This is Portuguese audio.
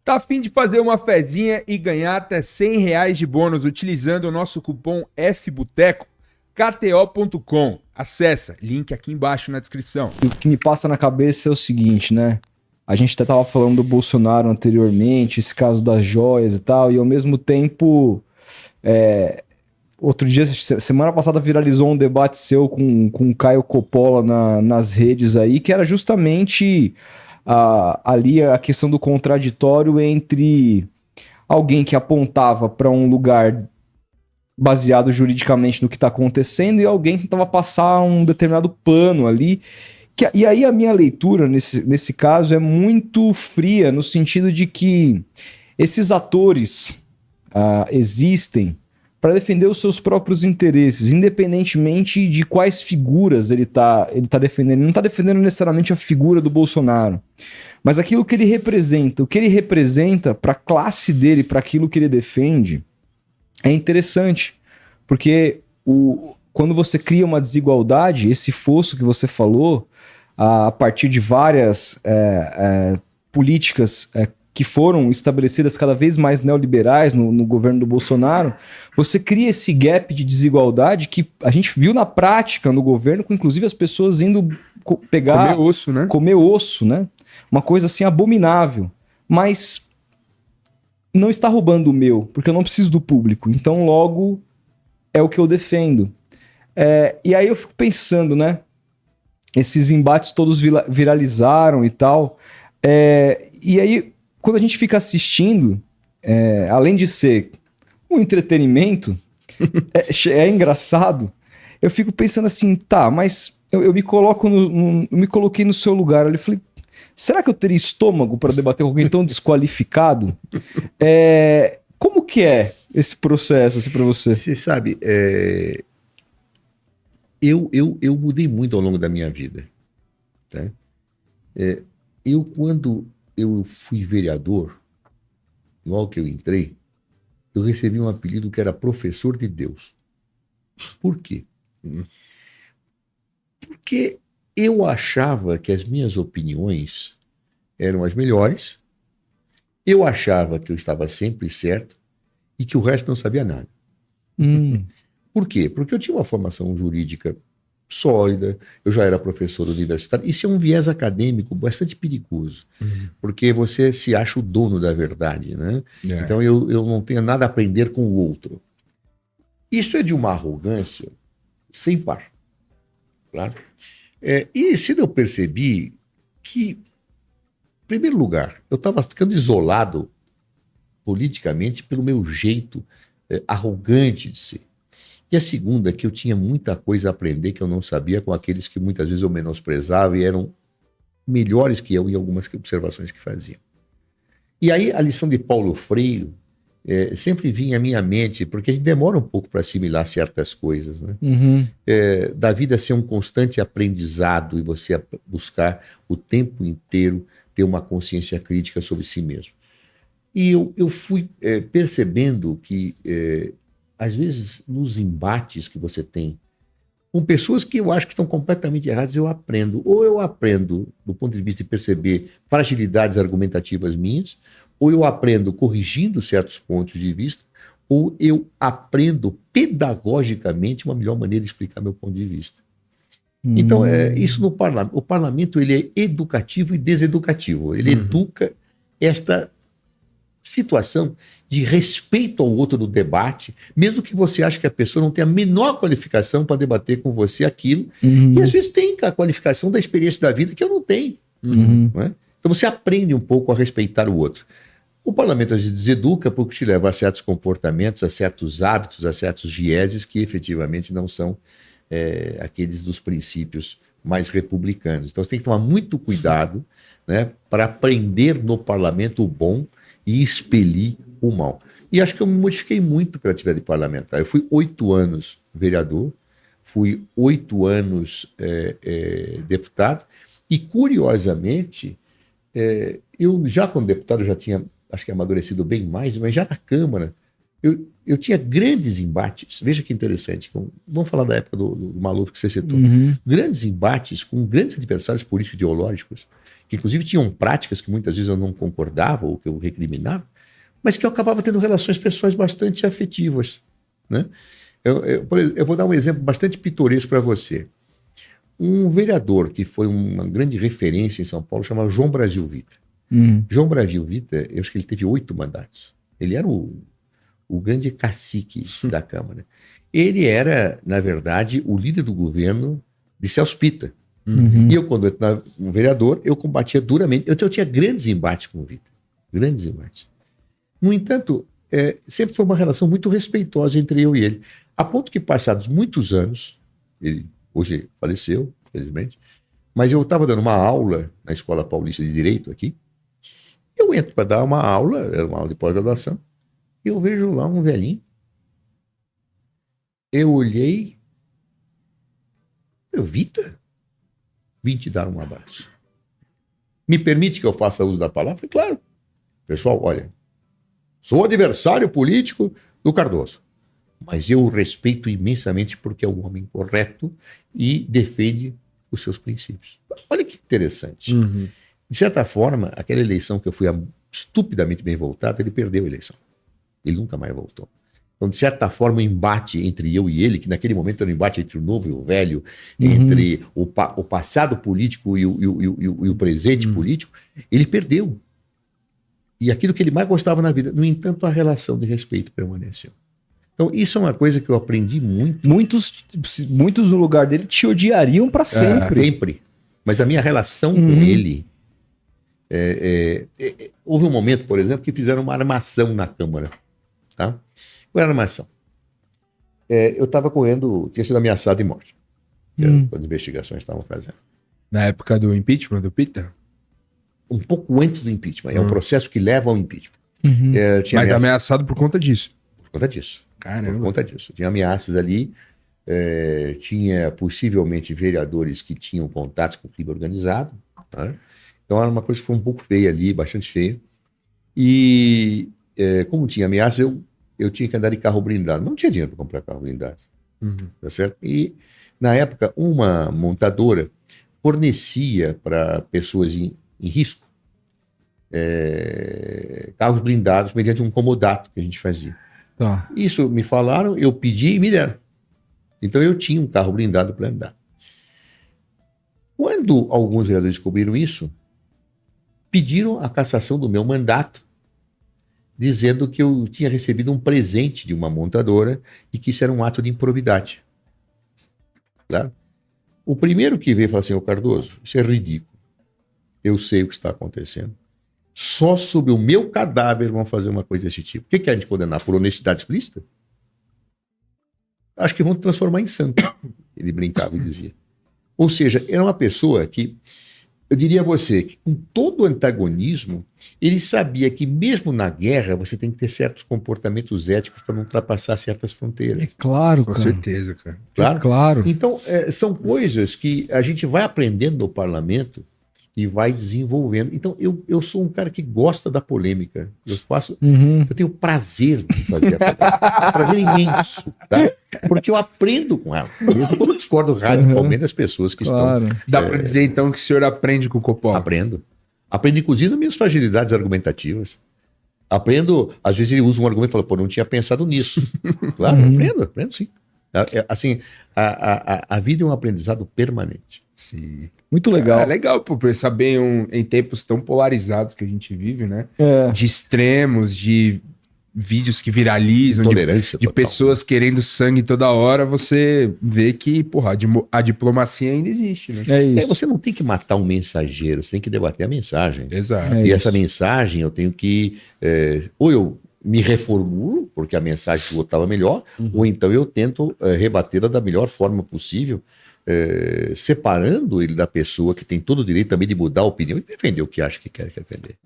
Tá a fim de fazer uma fezinha e ganhar até R$ 100 de bônus utilizando o nosso cupom FBOTECO? KTO.com. Acessa, link aqui embaixo na descrição. O que me passa na cabeça é o seguinte, né? A gente até tava falando do Bolsonaro anteriormente, esse caso das joias e tal, e ao mesmo tempo, outro dia, semana passada, viralizou um debate seu com o Caio Coppola nas redes aí, que era justamente ali a questão do contraditório entre alguém que apontava para um lugar baseado juridicamente no que está acontecendo e alguém que tentava passar um determinado pano ali. E aí a minha leitura nesse caso é muito fria, no sentido de que esses atores existem para defender os seus próprios interesses, independentemente de quais figuras ele tá defendendo. Ele não está defendendo necessariamente a figura do Bolsonaro, mas aquilo que ele representa. O que ele representa para a classe dele, para aquilo que ele defende, é interessante, porque quando você cria uma desigualdade, esse fosso que você falou, a partir de várias políticas que foram estabelecidas cada vez mais neoliberais no governo do Bolsonaro, você cria esse gap de desigualdade que a gente viu na prática no governo, com inclusive as pessoas indo pegar... Comer osso, né? Comer osso, né? Uma coisa assim abominável. Mas não está roubando o meu, porque eu não preciso do público. Então, logo, é o que eu defendo. E aí eu fico pensando, né? Esses embates todos viralizaram e tal. E aí, quando a gente fica assistindo, além de ser um entretenimento, é engraçado, eu fico pensando assim, tá, mas eu me coloco me coloquei no seu lugar. Eu falei, será que eu teria estômago para debater com alguém tão desqualificado? Como que é esse processo assim, para você? Você sabe, eu mudei muito ao longo da minha vida. Tá? Quando eu fui vereador, logo que eu entrei, eu recebi um apelido que era professor de Deus. Por quê? Porque eu achava que as minhas opiniões eram as melhores, eu achava que eu estava sempre certo e que o resto não sabia nada. Por quê? Porque eu tinha uma formação jurídica sólida, eu já era professor universitário. Isso é um viés acadêmico bastante perigoso, porque você se acha o dono da verdade, né? Então eu não tenho nada a aprender com o outro. Isso é de uma arrogância sem par. Claro. E cedo eu percebi que, em primeiro lugar, eu estava ficando isolado politicamente pelo meu jeito arrogante de ser. E a segunda é que eu tinha muita coisa a aprender que eu não sabia com aqueles que muitas vezes eu menosprezava e eram melhores que eu em algumas observações que faziam. E aí a lição de Paulo Freire sempre vinha à minha mente, porque a gente demora um pouco para assimilar certas coisas, né? Da vida ser um constante aprendizado e você buscar o tempo inteiro ter uma consciência crítica sobre si mesmo. E eu fui percebendo que, às vezes, nos embates que você tem com pessoas que eu acho que estão completamente erradas, eu aprendo. Ou eu aprendo do ponto de vista de perceber fragilidades argumentativas minhas, ou eu aprendo corrigindo certos pontos de vista, ou eu aprendo pedagogicamente uma melhor maneira de explicar meu ponto de vista. Então, isso no parlamento. O parlamento ele é educativo e deseducativo. Ele educa esta situação de respeito ao outro no debate, mesmo que você ache que a pessoa não tenha a menor qualificação para debater com você aquilo, e às vezes tem a qualificação da experiência da vida que eu não tenho. Não é? Então você aprende um pouco a respeitar o outro. O parlamento às vezes deseduca porque te leva a certos comportamentos, a certos hábitos, a certos vieses que efetivamente não são aqueles dos princípios mais republicanos. Então você tem que tomar muito cuidado, né, para aprender no parlamento o bom e expelir o mal. E acho que eu me modifiquei muito pela atividade parlamentar. Eu fui 8 anos vereador, fui 8 anos deputado, e curiosamente, eu já como deputado já tinha, acho que amadurecido bem mais, mas já na Câmara, eu tinha grandes embates. Veja que interessante, vamos falar da época do Maluf que você citou. Grandes embates com grandes adversários políticos ideológicos, que inclusive tinham práticas que muitas vezes eu não concordava ou que eu recriminava, mas que eu acabava tendo relações pessoais bastante afetivas, né? Eu vou dar um exemplo bastante pitoresco para você. Um vereador que foi uma grande referência em São Paulo chamado João Brasil Vita. João Brasil Vita, eu acho que ele teve 8 mandatos. Ele era o grande cacique da Câmara. Ele era, na verdade, o líder do governo de Celso Pitta. E eu, quando eu era um vereador, eu combatia duramente. Eu tinha grandes embates com o Vita. Grandes embates. No entanto, sempre foi uma relação muito respeitosa entre eu e ele. A ponto que, passados muitos anos, ele hoje faleceu, felizmente, mas eu estava dando uma aula na Escola Paulista de Direito aqui. Eu entro para dar uma aula, era uma aula de pós-graduação, e eu vejo lá um velhinho. Eu olhei, Vita, vim te dar um abraço. Me permite que eu faça uso da palavra? Falei, claro. Pessoal, olha, sou adversário político do Cardoso, mas eu o respeito imensamente porque é um homem correto e defende os seus princípios. Olha que interessante. De certa forma, aquela eleição que eu fui estupidamente bem votado, ele perdeu a eleição. Ele nunca mais voltou. Então, de certa forma, o embate entre eu e ele, que naquele momento era um embate entre o novo e o velho, entre o passado político e o presente político, ele perdeu. E aquilo que ele mais gostava na vida. No entanto, a relação de respeito permaneceu. Então, isso é uma coisa que eu aprendi muito. Muitos no lugar dele te odiariam para sempre. Sempre. Mas a minha relação com ele... houve um momento, por exemplo, que fizeram uma armação na Câmara. Tá? Qual era a armação? Eu estava correndo, tinha sido ameaçado de morte. Quando as investigações estavam fazendo. Na época do impeachment do Pitta? Um pouco antes do impeachment. É um processo que leva ao impeachment. Mas ameaçado por conta disso? Por conta disso. Caramba. Por conta disso. Tinha ameaças ali, tinha possivelmente vereadores que tinham contatos com o crime organizado. Tá? Então era uma coisa que foi um pouco feia ali, bastante feia. E como tinha ameaça, eu tinha que andar de carro blindado. Não tinha dinheiro para comprar carro blindado. Tá certo? E, na época, uma montadora fornecia para pessoas em risco carros blindados mediante um comodato que a gente fazia. Tá. Isso me falaram, eu pedi e me deram. Então eu tinha um carro blindado para andar. Quando alguns vereadores descobriram isso, pediram a cassação do meu mandato, dizendo que eu tinha recebido um presente de uma montadora e que isso era um ato de improbidade. Claro. O primeiro que veio falou assim, ô Cardoso, isso é ridículo. Eu sei o que está acontecendo. Só sobre o meu cadáver vão fazer uma coisa desse tipo. O que querem te condenar? Por honestidade explícita? Acho que vão te transformar em santo. Ele brincava e dizia. Ou seja, era uma pessoa que, eu diria a você, que com todo o antagonismo, ele sabia que mesmo na guerra você tem que ter certos comportamentos éticos para não ultrapassar certas fronteiras. É claro, Com cara. certeza, cara. Claro? É claro. Então, são coisas que a gente vai aprendendo no parlamento e vai desenvolvendo. Então, eu sou um cara que gosta da polêmica. Eu tenho prazer de fazer a polêmica. Prazer imenso, tá? Porque eu aprendo com ela. Mesmo quando eu discordo radicalmente das pessoas que estão... Dá pra dizer, então, que o senhor aprende com o Coppola? Aprendo. Aprendo, inclusive, nas minhas fragilidades argumentativas. Aprendo, às vezes ele usa um argumento e fala, pô, não tinha pensado nisso. Claro, aprendo sim. Assim, a vida é um aprendizado permanente. Sim. Muito legal. É legal, pô, pensar bem em tempos tão polarizados que a gente vive, né? De extremos, de vídeos que viralizam, Intolerância de total. pessoas querendo sangue toda hora, você vê que, porra, a diplomacia ainda existe, né? É isso. Você não tem que matar um mensageiro, você tem que debater a mensagem. Exato. É E isso. essa mensagem eu tenho que... ou eu me reformulo, porque a mensagem que eu estava melhor, ou então eu tento rebatê-la da melhor forma possível, separando ele da pessoa que tem todo o direito também de mudar a opinião e defender o que acha que quer defender.